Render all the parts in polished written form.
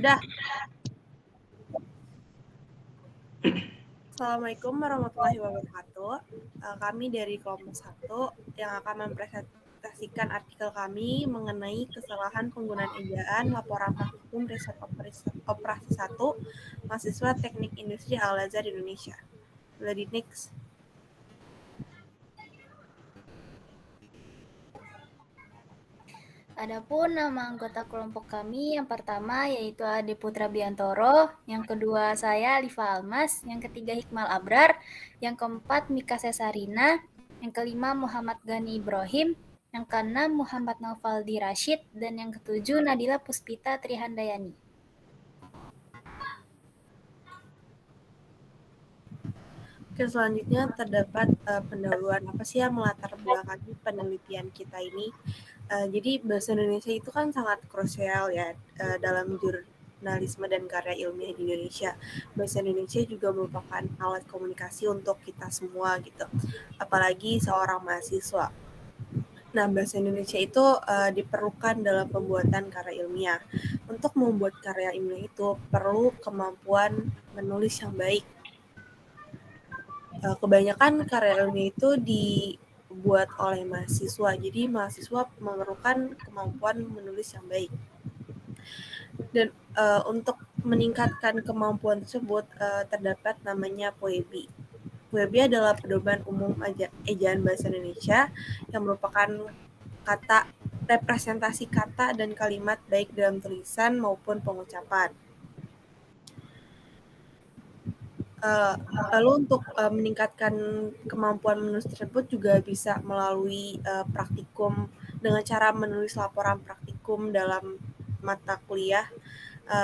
Dah. Assalamualaikum warahmatullahi wabarakatuh. Kami dari kelompok 1 yang akan mempresentasikan artikel kami mengenai kesalahan penggunaan ejaan laporan praktikum riset operasi 1 mahasiswa Teknik Industri Al-Azhar Indonesia. Boleh next. Adapun nama anggota kelompok kami yang pertama yaitu Ade Putra Biantoro, yang kedua saya Alifa Almas, yang ketiga Hikmal Abrar, yang keempat Mika Sesarina, yang kelima Muhammad Gani Ibrahim, yang keenam Muhammad Naufaldi Rashid, dan yang ketujuh Nadila Puspita Trihandayani. Oke, selanjutnya terdapat pendahuluan apa sih yang melatar belakangi penelitian kita ini. Jadi bahasa Indonesia itu kan sangat krusial ya dalam jurnalisme dan karya ilmiah di Indonesia. Bahasa Indonesia juga merupakan alat komunikasi untuk kita semua gitu, apalagi seorang mahasiswa. Nah, bahasa Indonesia itu diperlukan dalam pembuatan karya ilmiah. Untuk membuat karya ilmiah itu perlu kemampuan menulis yang baik. Kebanyakan karya ilmiah itu dibuat oleh mahasiswa, jadi mahasiswa memerlukan kemampuan menulis yang baik. Dan untuk meningkatkan kemampuan tersebut terdapat namanya POEBI. POEBI adalah pedoman umum ejaan bahasa Indonesia yang merupakan kata representasi kata dan kalimat baik dalam tulisan maupun pengucapan. Lalu untuk meningkatkan kemampuan menulis tersebut juga bisa melalui praktikum dengan cara menulis laporan praktikum dalam mata kuliah.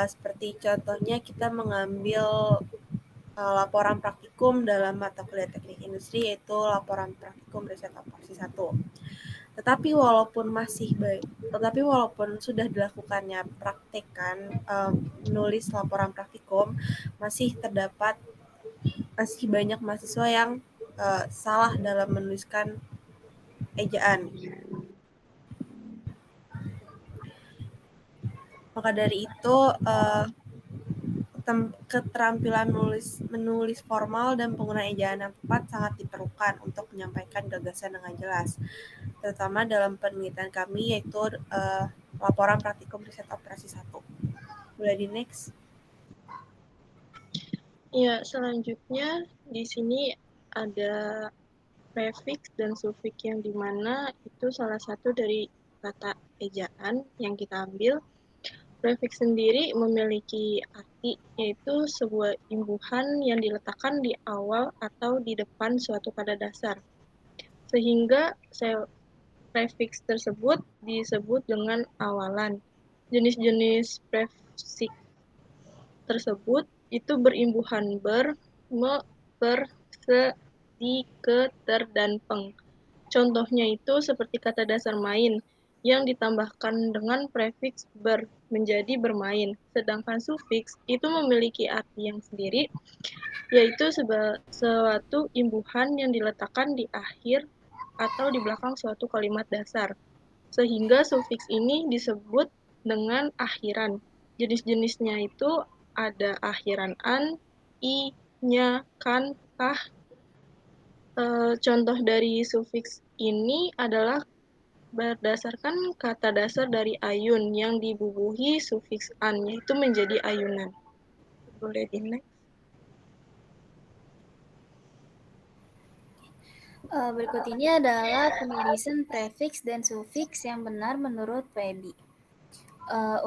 Seperti contohnya kita mengambil laporan praktikum dalam mata kuliah teknik industri, yaitu laporan praktikum riset operasi 1. Tetapi walaupun sudah dilakukannya praktekan menulis laporan praktikum, masih banyak mahasiswa yang salah dalam menuliskan ejaan. Maka dari itu keterampilan menulis formal dan penggunaan ejaan yang tepat sangat diperlukan untuk menyampaikan gagasan dengan jelas, terutama dalam penelitian kami yaitu laporan praktikum riset operasi 1. Boleh di next. Ya, selanjutnya di sini ada prefiks dan sufiks yang dimana itu salah satu dari kata ejaan yang kita ambil. Prefiks sendiri memiliki arti yaitu sebuah imbuhan yang diletakkan di awal atau di depan suatu kata dasar. Sehingga prefiks tersebut disebut dengan awalan. Jenis-jenis prefiks tersebut itu berimbuhan ber, me, per, se, di, ke, ter, dan peng. Contohnya itu seperti kata dasar main yang ditambahkan dengan prefiks ber menjadi bermain. Sedangkan sufiks itu memiliki arti yang sendiri, yaitu suatu imbuhan yang diletakkan di akhir atau di belakang suatu kalimat dasar. Sehingga sufiks ini disebut dengan akhiran. Jenis-jenisnya itu ada akhiran an, i, nya, kan, kah. Contoh dari sufiks ini adalah berdasarkan kata dasar dari ayun yang dibubuhi sufiks an, yaitu menjadi ayunan. Boleh di next. Berikut ini adalah penulisan prefiks dan sufiks yang benar menurut POEBI.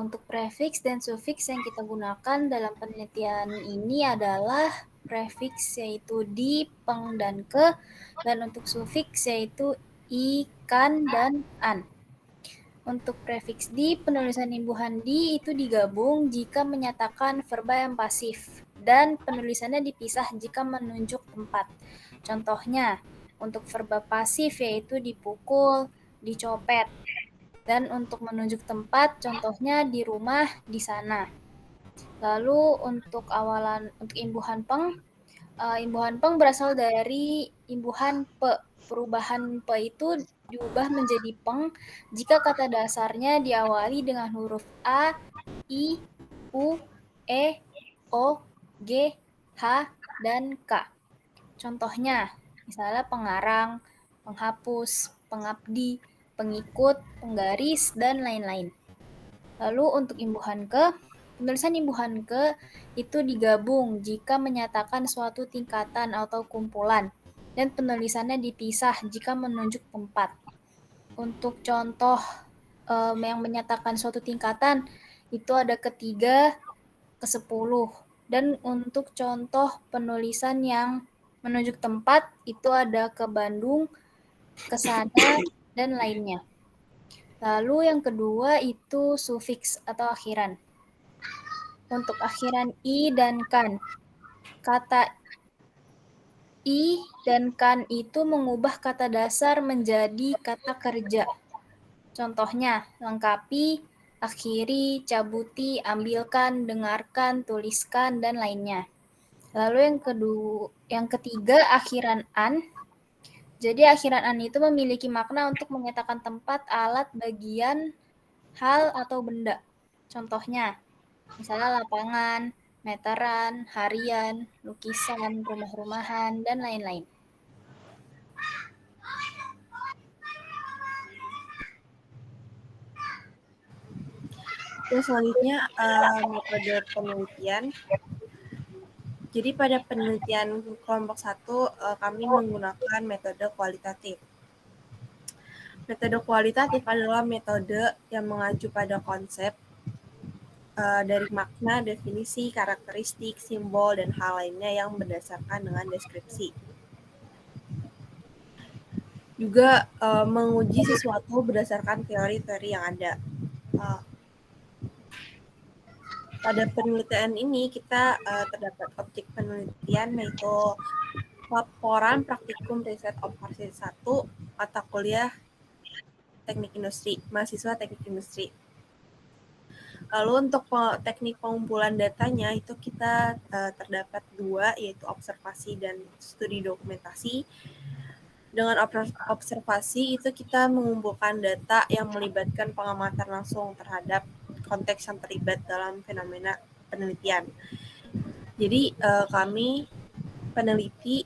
Untuk prefiks dan sufiks yang kita gunakan dalam penelitian ini adalah prefiks yaitu di, peng, dan ke, dan untuk sufiks yaitu i, kan, dan an. Untuk prefiks di, penulisan imbuhan di itu digabung jika menyatakan verba yang pasif, dan penulisannya dipisah jika menunjuk tempat. Contohnya, untuk verba pasif yaitu dipukul, dicopet. Dan untuk menunjuk tempat, contohnya di rumah, di sana. Lalu untuk imbuhan peng berasal dari imbuhan pe. Perubahan pe itu diubah menjadi peng jika kata dasarnya diawali dengan huruf a, i, U, E, O, G, H, dan K. Contohnya, misalnya pengarang, penghapus, pengabdi, pengikut, penggaris, dan lain-lain. Lalu untuk imbuhan ke, penulisan imbuhan ke itu digabung jika menyatakan suatu tingkatan atau kumpulan, dan penulisannya dipisah jika menunjuk tempat. Untuk contoh yang menyatakan suatu tingkatan, itu ada ketiga, ke-10. Dan untuk contoh penulisan yang menunjuk tempat, itu ada ke Bandung, ke sana, dan lainnya. Lalu yang kedua itu sufiks atau akhiran. Untuk akhiran i dan kan. Kata i dan kan itu mengubah kata dasar menjadi kata kerja. Contohnya, lengkapi, akhiri, cabuti, ambilkan, dengarkan, tuliskan, dan lainnya. Lalu yang ketiga, akhiran an. Jadi akhiran an itu memiliki makna untuk menyatakan tempat, alat, bagian, hal, atau benda. Contohnya, misalnya lapangan, meteran, harian, lukisan, rumah-rumahan, dan lain-lain. Terus selanjutnya metode penelitian. Jadi pada penelitian kelompok 1 kami menggunakan metode kualitatif. Metode kualitatif adalah metode yang mengacu pada konsep dari makna, definisi, karakteristik, simbol, dan hal lainnya yang berdasarkan dengan deskripsi. Juga menguji sesuatu berdasarkan teori-teori yang ada. Pada penelitian ini kita terdapat objek penelitian yaitu laporan praktikum riset operasi 1 mata kuliah teknik industri, mahasiswa teknik industri. Lalu untuk teknik pengumpulan datanya itu kita terdapat 2 yaitu observasi dan studi dokumentasi. Dengan observasi itu kita mengumpulkan data yang melibatkan pengamatan langsung terhadap konteks yang terlibat dalam fenomena penelitian. Jadi kami peneliti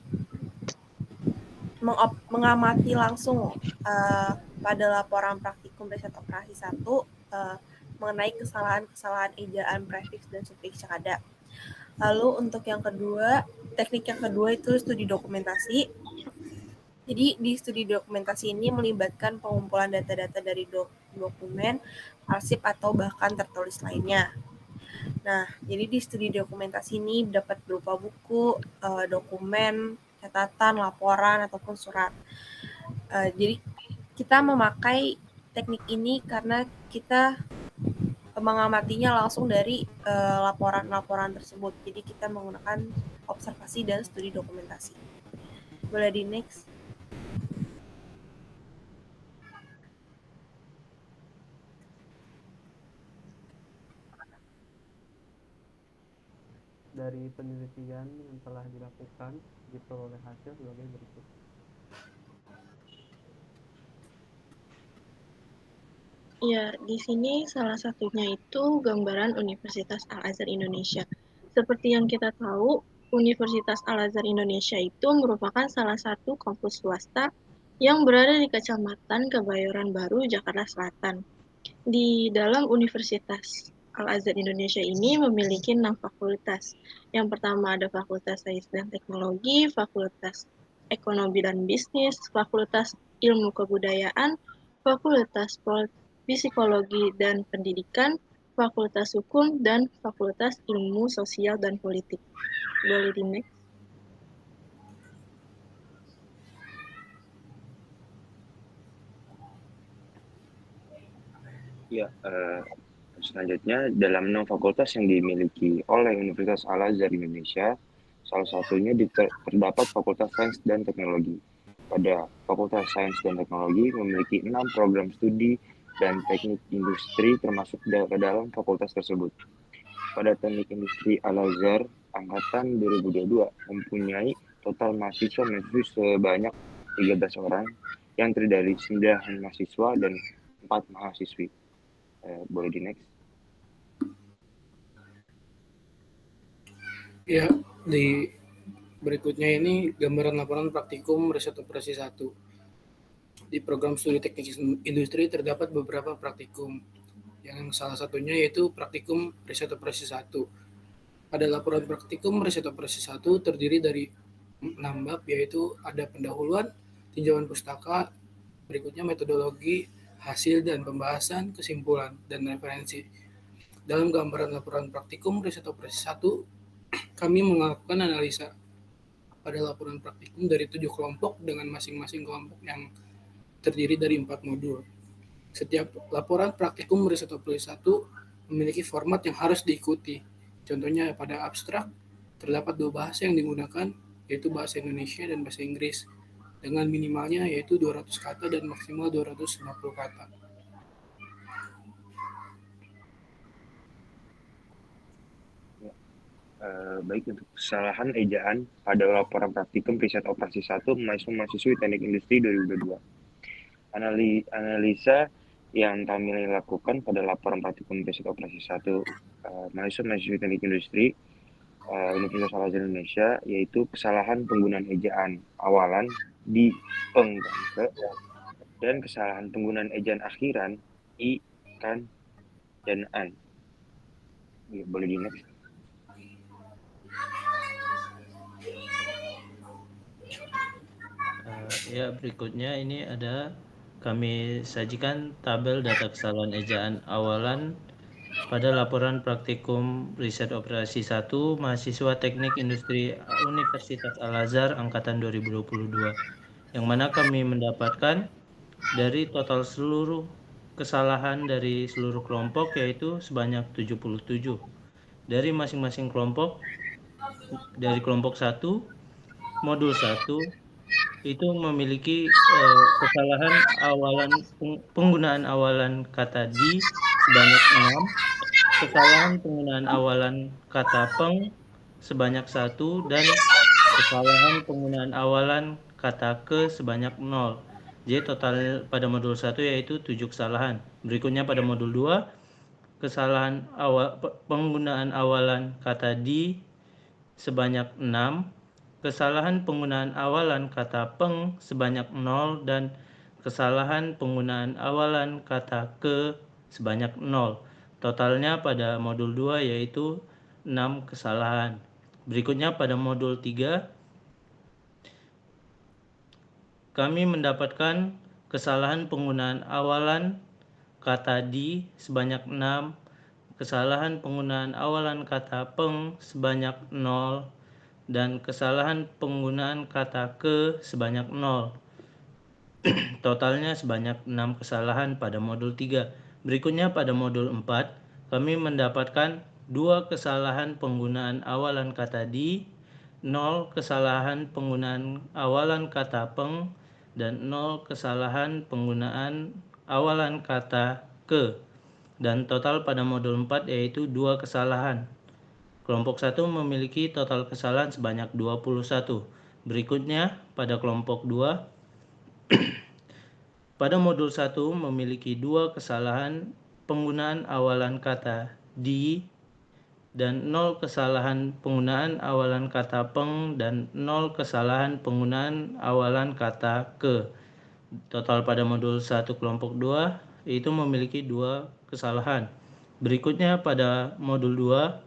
mengamati langsung pada laporan praktikum riset operasi 1 mengenai kesalahan-kesalahan ejaan prefiks dan sufiks yang ada. Lalu untuk yang kedua, teknik yang kedua itu studi dokumentasi. Jadi di studi dokumentasi ini melibatkan pengumpulan data-data dari dokumen, arsip, atau bahkan tertulis lainnya. Nah, jadi di studi dokumentasi ini dapat berupa buku, dokumen, catatan, laporan, ataupun surat. Jadi kita memakai teknik ini karena kita mengamatinya langsung dari laporan-laporan tersebut. Jadi kita menggunakan observasi dan studi dokumentasi. Boleh di next. Dari penelitian yang telah dilakukan diperoleh hasil sebagai berikut. Ya, di sini salah satunya itu gambaran Universitas Al-Azhar Indonesia. Seperti yang kita tahu, Universitas Al-Azhar Indonesia itu merupakan salah satu kampus swasta yang berada di Kecamatan Kebayoran Baru, Jakarta Selatan. Di dalam Universitas Al-Azhar Indonesia ini memiliki 6 fakultas. Yang pertama ada Fakultas Sains dan Teknologi, Fakultas Ekonomi dan Bisnis, Fakultas Ilmu Kebudayaan, Fakultas Psikologi dan Pendidikan, Fakultas Hukum, dan Fakultas Ilmu Sosial dan Politik. Boleh di next. Ya, selanjutnya dalam 6 fakultas yang dimiliki oleh Universitas Al-Azhar Indonesia, salah satunya terdapat Fakultas Sains dan Teknologi. Pada Fakultas Sains dan Teknologi memiliki 6 program studi dan teknik industri termasuk ke dalam fakultas tersebut. Pada teknik industri Al-Azhar angkatan 2022 mempunyai total mahasiswa sebanyak 13 orang yang terdiri dari 9 mahasiswa dan 4 mahasiswi. Boleh di next. Ya, di berikutnya ini gambaran laporan praktikum riset operasi 1. Di program studi teknik industri terdapat beberapa praktikum, yang salah satunya yaitu praktikum riset operasi 1. Pada laporan praktikum riset operasi 1 terdiri dari 6 bab, yaitu ada pendahuluan, tinjauan pustaka, berikutnya metodologi, hasil dan pembahasan, kesimpulan, dan referensi. Dalam gambaran laporan praktikum riset operasi 1, kami melakukan analisa pada laporan praktikum dari 7 kelompok dengan masing-masing kelompok yang terdiri dari 4 modul. Setiap laporan praktikum riset operasi 1 memiliki format yang harus diikuti. Contohnya pada abstrak, terdapat 2 bahasa yang digunakan, yaitu bahasa Indonesia dan bahasa Inggris, dengan minimalnya yaitu 200 kata dan maksimal 250 kata. Baik, untuk kesalahan ejaan pada laporan praktikum riset operasi 1 mahasiswa-mahasiswi teknik industri 2022. Analisa yang kami lakukan pada laporan praktikum riset operasi 1 mahasiswa-mahasiswi teknik industri Universitas Al-Azhar Indonesia, yaitu kesalahan penggunaan ejaan awalan di peng dan ke, dan kesalahan penggunaan ejaan akhiran i, kan, dan an. Ya, boleh di next. Ya, berikutnya ini ada kami sajikan tabel data kesalahan ejaan awalan pada laporan praktikum riset operasi 1 mahasiswa teknik industri Universitas Al-Azhar angkatan 2022, yang mana kami mendapatkan dari total seluruh kesalahan dari seluruh kelompok yaitu sebanyak 77. Dari masing-masing kelompok, dari kelompok 1, modul 1, itu memiliki kesalahan awalan penggunaan awalan kata di sebanyak 6, kesalahan penggunaan awalan kata peng sebanyak 1, dan kesalahan penggunaan awalan kata ke sebanyak 0. Jadi total pada modul 1 yaitu 7 kesalahan. Berikutnya pada modul 2, kesalahan penggunaan awalan kata di sebanyak 6, kesalahan penggunaan awalan kata peng sebanyak 0, dan kesalahan penggunaan awalan kata ke sebanyak 0. Totalnya pada modul 2 yaitu 6 kesalahan. Berikutnya pada modul 3, kami mendapatkan kesalahan penggunaan awalan kata di sebanyak 6, kesalahan penggunaan awalan kata peng sebanyak 0, dan kesalahan penggunaan kata ke sebanyak 0. Totalnya sebanyak 6 kesalahan pada modul 3. Berikutnya pada modul 4, kami mendapatkan 2 kesalahan penggunaan awalan kata di, 0 kesalahan penggunaan awalan kata peng, dan 0 kesalahan penggunaan awalan kata ke. Dan total pada modul 4 yaitu 2 kesalahan. Kelompok 1 memiliki total kesalahan sebanyak 21. Berikutnya pada kelompok 2, pada modul 1 memiliki 2 kesalahan penggunaan awalan kata di, dan 0 kesalahan penggunaan awalan kata peng, dan 0 kesalahan penggunaan awalan kata ke. Total pada modul 1 kelompok 2 itu memiliki 2 kesalahan. Berikutnya pada modul 2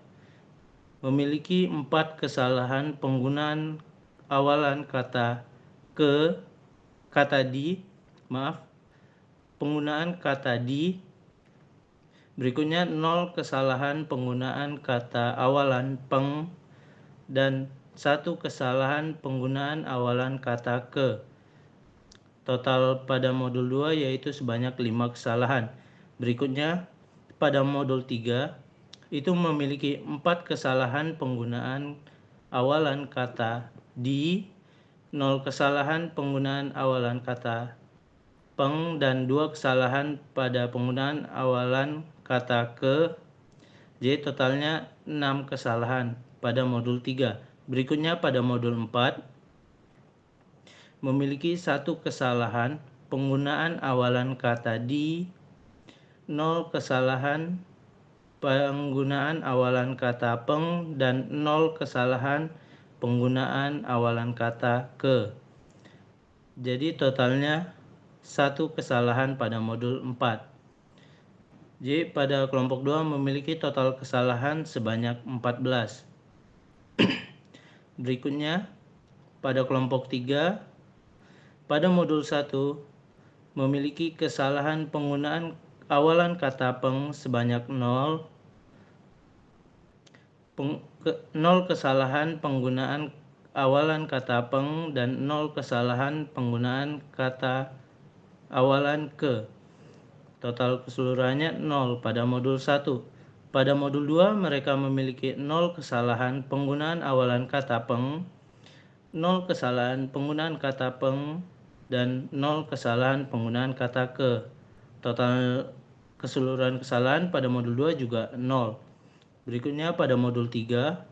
memiliki 4 kesalahan penggunaan awalan kata ke, penggunaan kata di. Berikutnya 0 kesalahan penggunaan kata awalan peng, dan 1 kesalahan penggunaan awalan kata ke. Total pada modul 2 yaitu sebanyak 5 kesalahan. Berikutnya pada modul 3 itu memiliki 4 kesalahan penggunaan awalan kata di, 0 kesalahan penggunaan awalan kata peng, dan 2 kesalahan pada penggunaan awalan kata ke. Jadi totalnya 6 kesalahan pada modul 3. Berikutnya pada modul 4 memiliki 1 kesalahan penggunaan awalan kata di, 0 kesalahan penggunaan awalan kata peng dan 0 kesalahan penggunaan awalan kata ke. Jadi totalnya 1 kesalahan pada modul 4. Jadi pada kelompok 2 memiliki total kesalahan sebanyak 14. Berikutnya pada kelompok 3 pada modul 1 memiliki kesalahan penggunaan awalan kata peng sebanyak 0, 0 kesalahan penggunaan awalan kata peng dan 0 kesalahan penggunaan kata awalan ke. Total keseluruhannya 0 pada modul 1. Pada modul 2 mereka memiliki 0 kesalahan penggunaan awalan kata peng, 0 kesalahan penggunaan kata peng, dan 0 kesalahan penggunaan kata ke. Total keseluruhan kesalahan pada modul 2 juga 0. Berikutnya pada modul 3,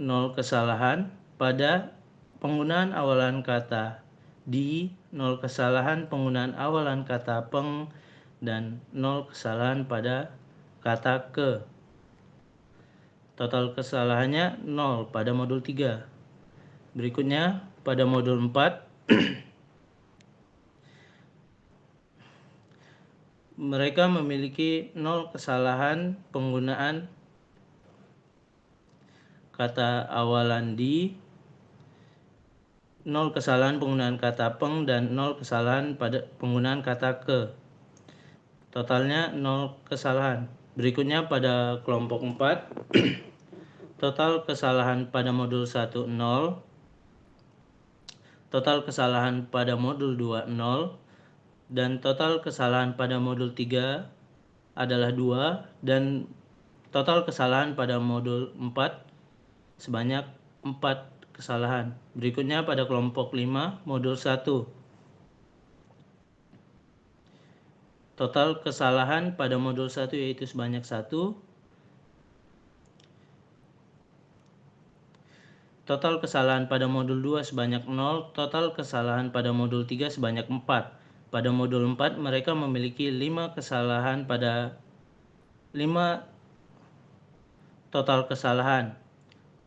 0 kesalahan pada penggunaan awalan kata di, 0 kesalahan penggunaan awalan kata peng, dan 0 kesalahan pada kata ke. Total kesalahannya 0 pada modul 3. Berikutnya pada modul 4 mereka memiliki 0 kesalahan penggunaan kata awalan di, 0 kesalahan penggunaan kata peng, dan 0 kesalahan pada penggunaan kata ke. Totalnya 0 kesalahan. Berikutnya pada kelompok 4 total kesalahan pada modul 1 0, total kesalahan pada modul 2 0, dan total kesalahan pada modul 3 adalah 2, dan total kesalahan pada modul 4 sebanyak 4 kesalahan. Berikutnya pada kelompok 5 modul 1. Total kesalahan pada modul 1 yaitu sebanyak 1. Total kesalahan pada modul 2 sebanyak 0, total kesalahan pada modul 3 sebanyak 4. Pada modul 4 mereka memiliki 5 kesalahan pada 5 total kesalahan.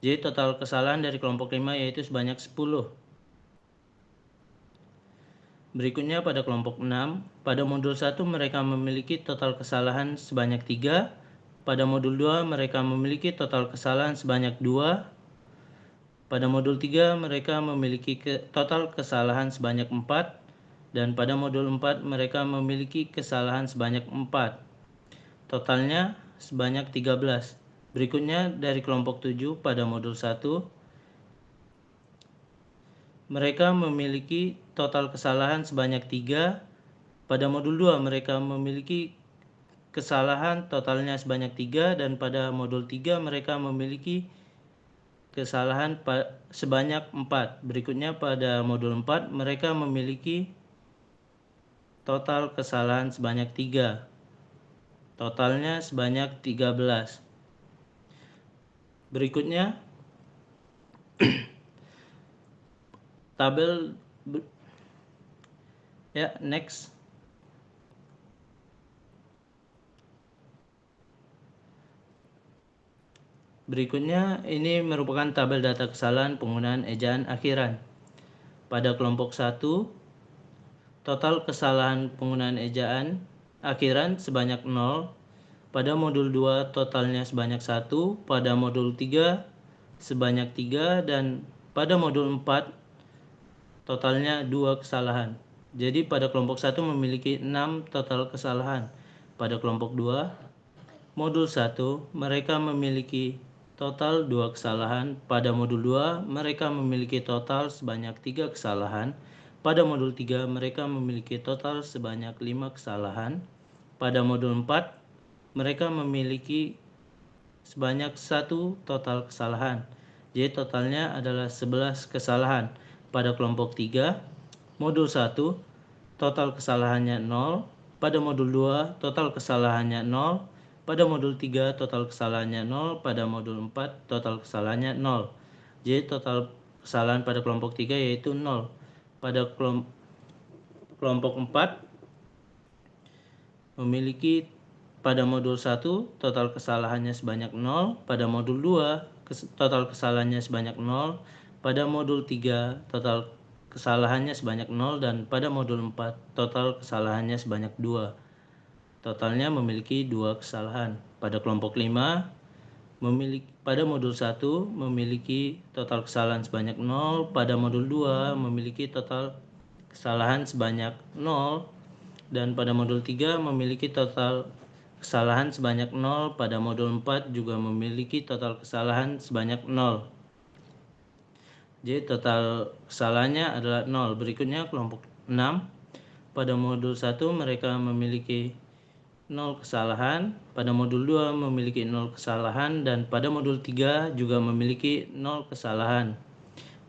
Jadi total kesalahan dari kelompok 5 yaitu sebanyak 10. Berikutnya pada kelompok 6, pada modul 1 mereka memiliki total kesalahan sebanyak 3. Pada modul 2 mereka memiliki total kesalahan sebanyak 2. Pada modul 3 mereka memiliki total kesalahan sebanyak 4. Dan pada modul 4 mereka memiliki kesalahan sebanyak 4. Totalnya sebanyak 13. Berikutnya dari kelompok 7 pada modul 1 mereka memiliki total kesalahan sebanyak 3. Pada modul 2 mereka memiliki kesalahan totalnya sebanyak 3, dan pada modul 3 mereka memiliki kesalahan sebanyak 4. Berikutnya pada modul 4 mereka memiliki total kesalahan sebanyak 3. Totalnya sebanyak 13. Berikutnya tabel next. Berikutnya ini merupakan tabel data kesalahan penggunaan ejaan akhiran. Pada kelompok 1 total kesalahan penggunaan ejaan akhiran sebanyak 0. Pada modul 2 totalnya sebanyak 1, pada modul 3 sebanyak 3, dan pada modul 4 totalnya 2 kesalahan. Jadi pada kelompok 1 memiliki 6 total kesalahan. Pada kelompok 2 modul 1 mereka memiliki total 2 kesalahan. Pada modul 2 mereka memiliki total sebanyak 3 kesalahan. Pada modul 3 mereka memiliki total sebanyak 5 kesalahan. Pada modul 4 mereka memiliki sebanyak 1 total kesalahan. Jadi totalnya adalah 11 kesalahan. Pada kelompok 3 modul 1 total kesalahannya 0. Pada modul 2 total kesalahannya 0. Pada modul 3 total kesalahannya 0. Pada modul 4 total kesalahannya 0. Jadi total kesalahan pada kelompok 3 yaitu 0. Pada kelompok 4 memiliki pada modul 1 total kesalahannya sebanyak 0, pada modul 2 total kesalahannya sebanyak 0, pada modul 3 total kesalahannya sebanyak 0, dan pada modul 4 total kesalahannya sebanyak 2. Totalnya memiliki 2 kesalahan. Pada kelompok 5 pada modul 1 memiliki total kesalahan sebanyak 0, pada modul 2 memiliki total kesalahan sebanyak 0, dan pada modul 3 memiliki total kesalahan sebanyak 0, pada modul 4 juga memiliki total kesalahan sebanyak 0. Jadi total kesalahannya adalah 0. Berikutnya kelompok 6. Pada modul 1 mereka memiliki 0 kesalahan, pada modul 2 memiliki 0 kesalahan, dan pada modul 3 juga memiliki 0 kesalahan.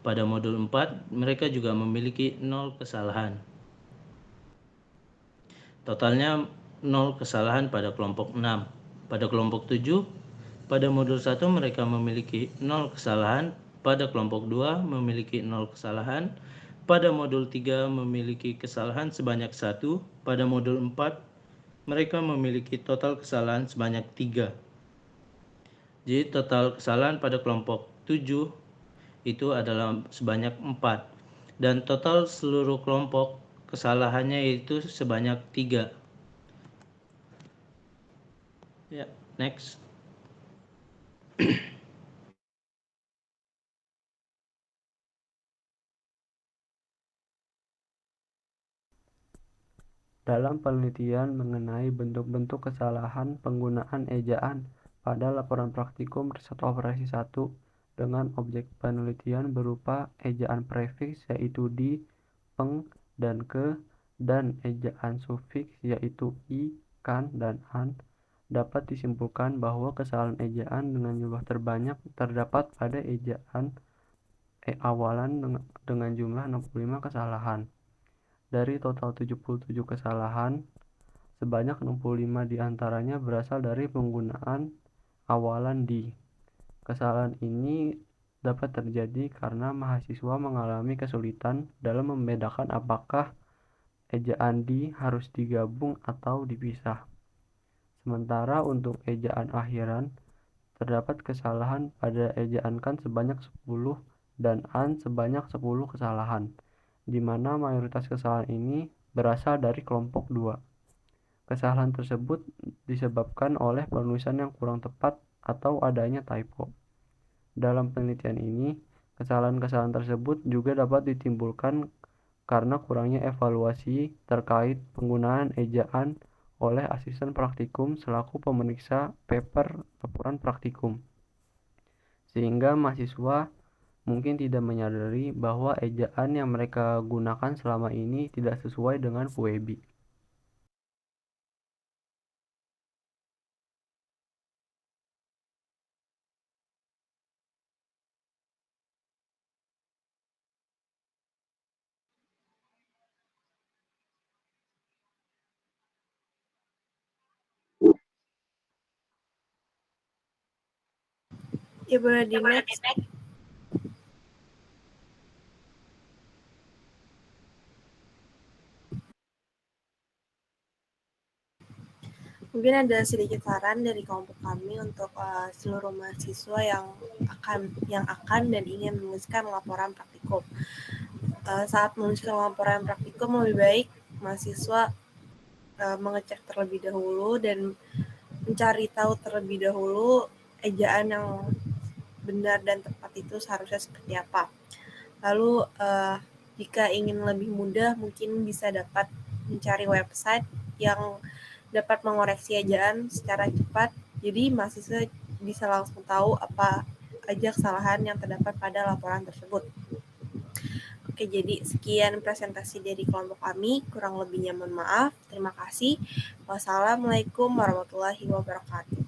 Pada modul 4 mereka juga memiliki 0 kesalahan. Totalnya 0 kesalahan pada kelompok 6. Pada kelompok 7, pada modul 1 mereka memiliki 0 kesalahan, pada kelompok 2 memiliki 0 kesalahan, pada modul 3 memiliki kesalahan sebanyak 1, pada modul 4 mereka memiliki total kesalahan sebanyak 3. Jadi total kesalahan pada kelompok 7 itu adalah sebanyak 4. Dan total seluruh kelompok kesalahannya itu sebanyak 3. Ya, next. Dalam penelitian mengenai bentuk-bentuk kesalahan penggunaan ejaan pada laporan praktikum riset operasi 1 dengan objek penelitian berupa ejaan prefiks yaitu di, peng, dan ke, dan ejaan sufiks yaitu i, kan, dan an, dapat disimpulkan bahwa kesalahan ejaan dengan jumlah terbanyak terdapat pada ejaan awalan dengan jumlah 65 kesalahan. Dari total 77 kesalahan, sebanyak 65 diantaranya berasal dari penggunaan awalan di. Kesalahan ini dapat terjadi karena mahasiswa mengalami kesulitan dalam membedakan apakah ejaan di harus digabung atau dipisah. Sementara untuk ejaan akhiran, terdapat kesalahan pada ejaan kan sebanyak 10 dan an sebanyak 10 kesalahan, di mana mayoritas kesalahan ini berasal dari kelompok 2. Kesalahan tersebut disebabkan oleh penulisan yang kurang tepat atau adanya typo. Dalam penelitian ini, kesalahan-kesalahan tersebut juga dapat ditimbulkan karena kurangnya evaluasi terkait penggunaan ejaan oleh asisten praktikum selaku pemeriksa paper laporan praktikum, sehingga mahasiswa mungkin tidak menyadari bahwa ejaan yang mereka gunakan selama ini tidak sesuai dengan FUEBI. Ya boleh di next. Mungkin ada sedikit saran dari kelompok kami untuk seluruh mahasiswa yang akan dan ingin menuliskan laporan praktikum. Saat menuliskan laporan praktikum lebih baik mahasiswa mengecek terlebih dahulu dan mencari tahu terlebih dahulu ejaan yang benar dan tepat itu seharusnya seperti apa. Lalu jika ingin lebih mudah mungkin bisa dapat mencari website yang dapat mengoreksi ejaan secara cepat, jadi mahasiswa bisa langsung tahu apa aja kesalahan yang terdapat pada laporan tersebut. Oke, jadi sekian presentasi dari kelompok kami, kurang lebihnya mohon maaf. Terima kasih. Wassalamualaikum warahmatullahi wabarakatuh.